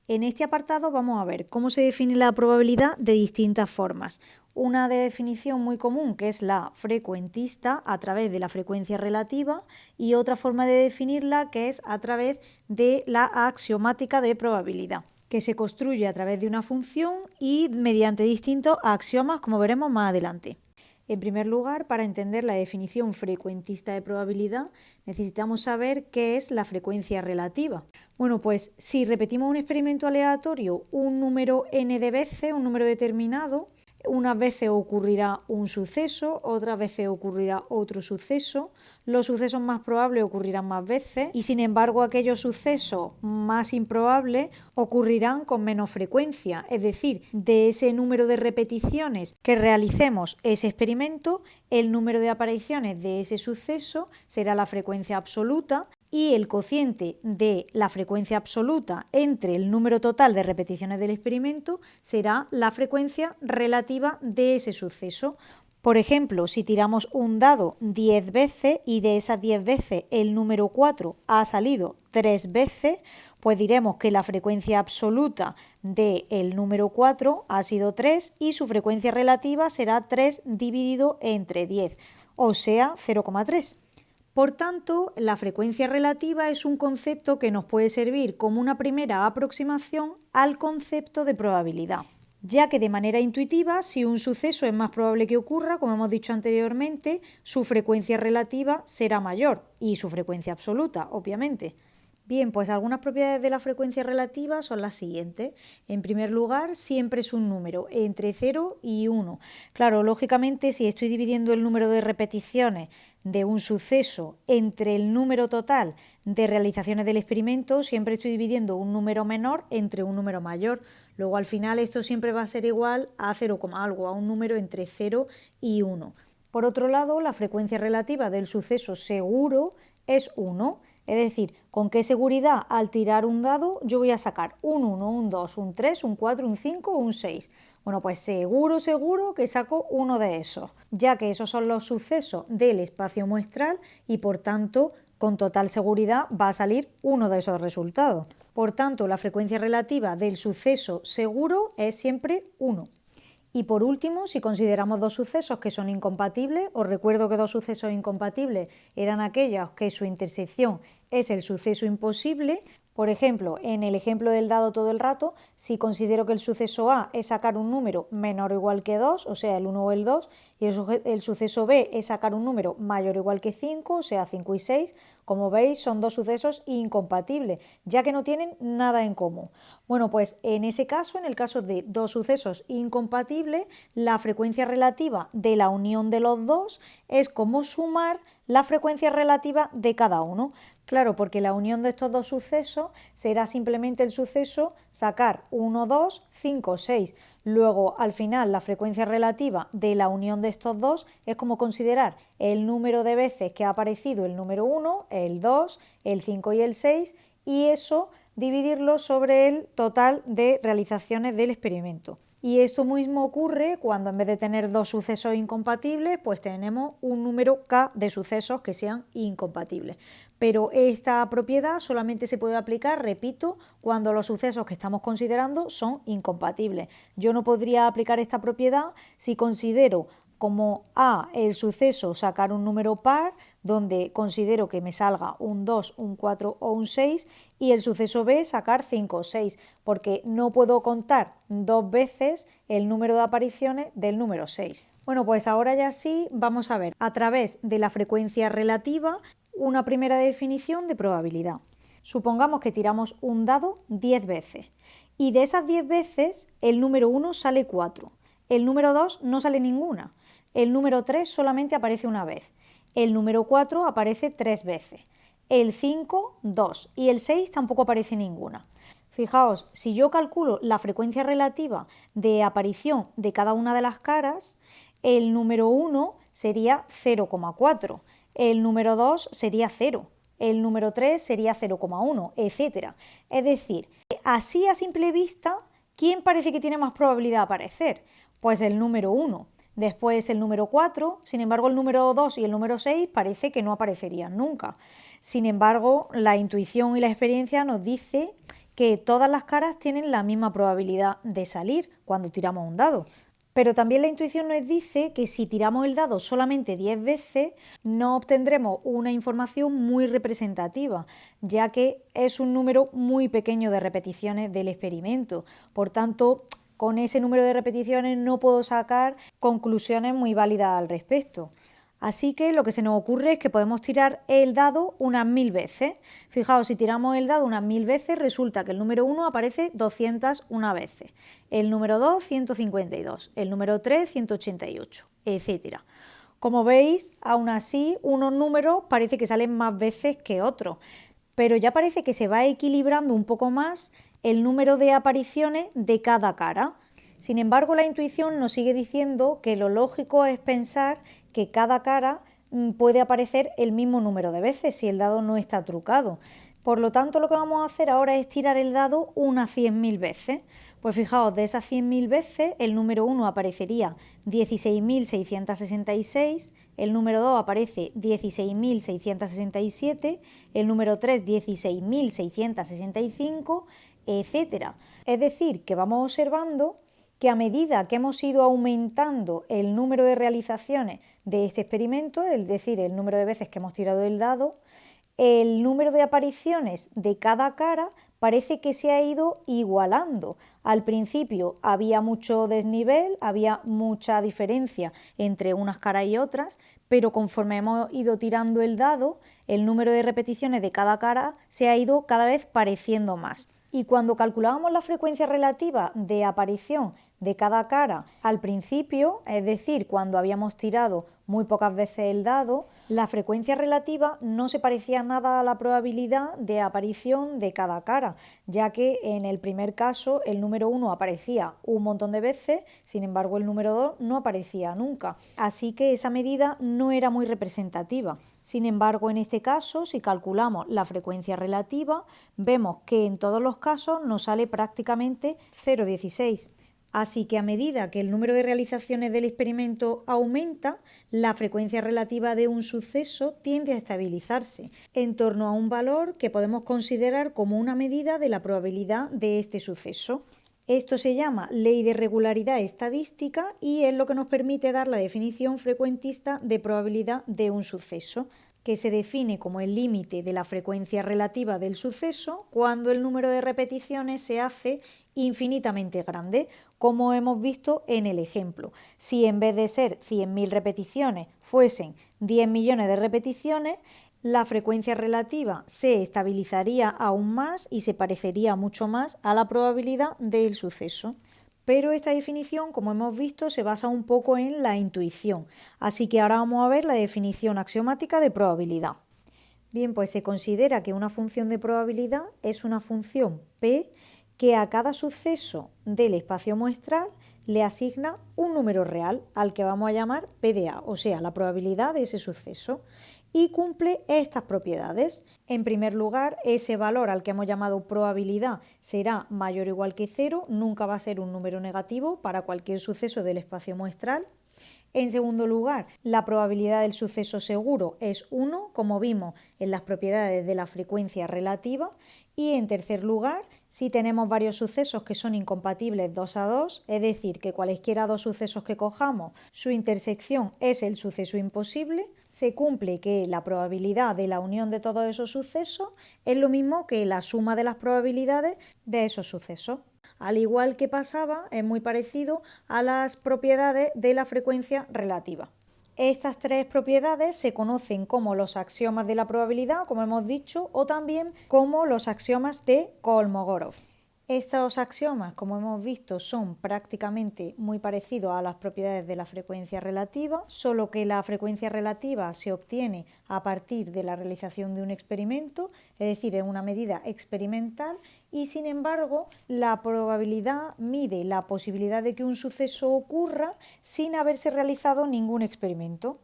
En este apartado vamos a ver cómo se define la probabilidad de distintas formas. Una definición muy común, que es la frecuentista a través de la frecuencia relativa, y otra forma de definirla, que es a través de la axiomática de probabilidad, que se construye a través de una función y mediante distintos axiomas, como veremos más adelante. En primer lugar, para entender la definición frecuentista de probabilidad, necesitamos saber qué es la frecuencia relativa. Bueno, pues si repetimos un experimento aleatorio un número n de veces, un número determinado, unas veces ocurrirá un suceso, otras veces ocurrirá otro suceso, los sucesos más probables ocurrirán más veces y sin embargo aquellos sucesos más improbables ocurrirán con menos frecuencia, es decir, de ese número de repeticiones que realicemos ese experimento, el número de apariciones de ese suceso será la frecuencia absoluta y el cociente de la frecuencia absoluta entre el número total de repeticiones del experimento será la frecuencia relativa de ese suceso. Por ejemplo, si tiramos un dado 10 veces y de esas 10 veces el número 4 ha salido 3 veces, pues diremos que la frecuencia absoluta del número 4 ha sido 3 y su frecuencia relativa será 3 dividido entre 10, o sea 0,3. Por tanto, la frecuencia relativa es un concepto que nos puede servir como una primera aproximación al concepto de probabilidad, ya que de manera intuitiva, si un suceso es más probable que ocurra, como hemos dicho anteriormente, su frecuencia relativa será mayor y su frecuencia absoluta, obviamente. Bien, pues algunas propiedades de la frecuencia relativa son las siguientes. En primer lugar, siempre es un número entre 0 y 1. Claro, lógicamente, si estoy dividiendo el número de repeticiones de un suceso entre el número total de realizaciones del experimento, siempre estoy dividiendo un número menor entre un número mayor. Luego, al final, esto siempre va a ser igual a 0, algo, a un número entre 0 y 1. Por otro lado, la frecuencia relativa del suceso seguro es 1. Es decir, ¿con qué seguridad al tirar un dado yo voy a sacar un 1, un 2, un 3, un 4, un 5 o un 6? Bueno, pues seguro que saco uno de esos, ya que esos son los sucesos del espacio muestral y por tanto, con total seguridad va a salir uno de esos resultados. Por tanto, la frecuencia relativa del suceso seguro es siempre 1. Y por último, si consideramos dos sucesos que son incompatibles, os recuerdo que dos sucesos incompatibles eran aquellos que su intersección es el suceso imposible. Por ejemplo, en el ejemplo del dado todo el rato, si considero que el suceso A es sacar un número menor o igual que 2, o sea, el 1 o el 2, y el suceso B es sacar un número mayor o igual que 5, o sea, 5 y 6, como veis, son dos sucesos incompatibles, ya que no tienen nada en común. Bueno, pues en ese caso, en el caso de dos sucesos incompatibles, la frecuencia relativa de la unión de los dos es como sumar la frecuencia relativa de cada uno. Claro, porque la unión de estos dos sucesos será simplemente el suceso sacar 1, 2, 5, 6. Luego, al final, la frecuencia relativa de la unión de estos dos es como considerar el número de veces que ha aparecido el número 1, el 2, el 5 y el 6, y eso dividirlo sobre el total de realizaciones del experimento. Y esto mismo ocurre cuando en vez de tener dos sucesos incompatibles, pues tenemos un número k de sucesos que sean incompatibles. Pero esta propiedad solamente se puede aplicar, repito, cuando los sucesos que estamos considerando son incompatibles. Yo no podría aplicar esta propiedad si considero como A el suceso sacar un número par, donde considero que me salga un 2, un 4 o un 6, y el suceso B sacar 5 o 6, porque no puedo contar dos veces el número de apariciones del número 6. Bueno, pues ahora ya sí vamos a ver a través de la frecuencia relativa una primera definición de probabilidad. Supongamos que tiramos un dado 10 veces y de esas 10 veces el número 1 sale 4, el número 2 no sale ninguna, el número 3 solamente aparece una vez, el número 4 aparece 3 veces, el 5 2 y el 6 tampoco aparece ninguna. Fijaos, si yo calculo la frecuencia relativa de aparición de cada una de las caras, el número 1 sería 0,4, el número 2 sería 0, el número 3 sería 0,1, etc. Es decir, así a simple vista, ¿quién parece que tiene más probabilidad de aparecer? Pues el número 1, Después el número 4, sin embargo el número 2 y el número 6 parece que no aparecerían nunca. Sin embargo, la intuición y la experiencia nos dice que todas las caras tienen la misma probabilidad de salir cuando tiramos un dado. Pero también la intuición nos dice que si tiramos el dado solamente 10 veces, no obtendremos una información muy representativa, ya que es un número muy pequeño de repeticiones del experimento. Por tanto, con ese número de repeticiones no puedo sacar conclusiones muy válidas al respecto. Así que lo que se nos ocurre es que podemos tirar el dado unas 1000 veces. Fijaos, si tiramos el dado unas 1000 veces, resulta que el número 1 aparece 201 veces, el número 2 152, el número 3 188, etc. Como veis, aún así, unos números parece que salen más veces que otros, pero ya parece que se va equilibrando un poco más el número de apariciones de cada cara. Sin embargo, la intuición nos sigue diciendo que lo lógico es pensar que cada cara puede aparecer el mismo número de veces si el dado no está trucado. Por lo tanto, lo que vamos a hacer ahora es tirar el dado unas 100.000 veces. Pues fijaos, de esas 100.000 veces, el número 1 aparecería 16.666, el número 2 aparece 16.667, el número 3 16.665, etc. Es decir, que vamos observando que a medida que hemos ido aumentando el número de realizaciones de este experimento, es decir, el número de veces que hemos tirado el dado, el número de apariciones de cada cara parece que se ha ido igualando. Al principio había mucho desnivel, había mucha diferencia entre unas caras y otras, pero conforme hemos ido tirando el dado, el número de repeticiones de cada cara se ha ido cada vez pareciendo más. Y cuando calculábamos la frecuencia relativa de aparición de cada cara al principio, es decir, cuando habíamos tirado muy pocas veces el dado, la frecuencia relativa no se parecía nada a la probabilidad de aparición de cada cara, ya que en el primer caso el número 1 aparecía un montón de veces, sin embargo el número 2 no aparecía nunca, así que esa medida no era muy representativa. Sin embargo, en este caso, si calculamos la frecuencia relativa, vemos que en todos los casos nos sale prácticamente 0,16. Así que a medida que el número de realizaciones del experimento aumenta, la frecuencia relativa de un suceso tiende a estabilizarse en torno a un valor que podemos considerar como una medida de la probabilidad de este suceso. Esto se llama ley de regularidad estadística y es lo que nos permite dar la definición frecuentista de probabilidad de un suceso, que se define como el límite de la frecuencia relativa del suceso cuando el número de repeticiones se hace infinitamente grande, como hemos visto en el ejemplo. Si en vez de ser 100.000 repeticiones fuesen 10 millones de repeticiones, la frecuencia relativa se estabilizaría aún más y se parecería mucho más a la probabilidad del suceso. Pero esta definición, como hemos visto, se basa un poco en la intuición. Así que ahora vamos a ver la definición axiomática de probabilidad. Bien, pues se considera que una función de probabilidad es una función P que a cada suceso del espacio muestral le asigna un número real al que vamos a llamar P de A, o sea, la probabilidad de ese suceso, y cumple estas propiedades. En primer lugar, ese valor al que hemos llamado probabilidad será mayor o igual que 0, nunca va a ser un número negativo para cualquier suceso del espacio muestral. En segundo lugar, la probabilidad del suceso seguro es 1, como vimos en las propiedades de la frecuencia relativa. Y en tercer lugar, si tenemos varios sucesos que son incompatibles 2 a 2, es decir, que cualesquiera dos sucesos que cojamos, su intersección es el suceso imposible, se cumple que la probabilidad de la unión de todos esos sucesos es lo mismo que la suma de las probabilidades de esos sucesos. Al igual que pasaba, es muy parecido a las propiedades de la frecuencia relativa. Estas tres propiedades se conocen como los axiomas de la probabilidad, como hemos dicho, o también como los axiomas de Kolmogorov. Estos axiomas, como hemos visto, son prácticamente muy parecidos a las propiedades de la frecuencia relativa, solo que la frecuencia relativa se obtiene a partir de la realización de un experimento, es decir, en una medida experimental, y sin embargo la probabilidad mide la posibilidad de que un suceso ocurra sin haberse realizado ningún experimento.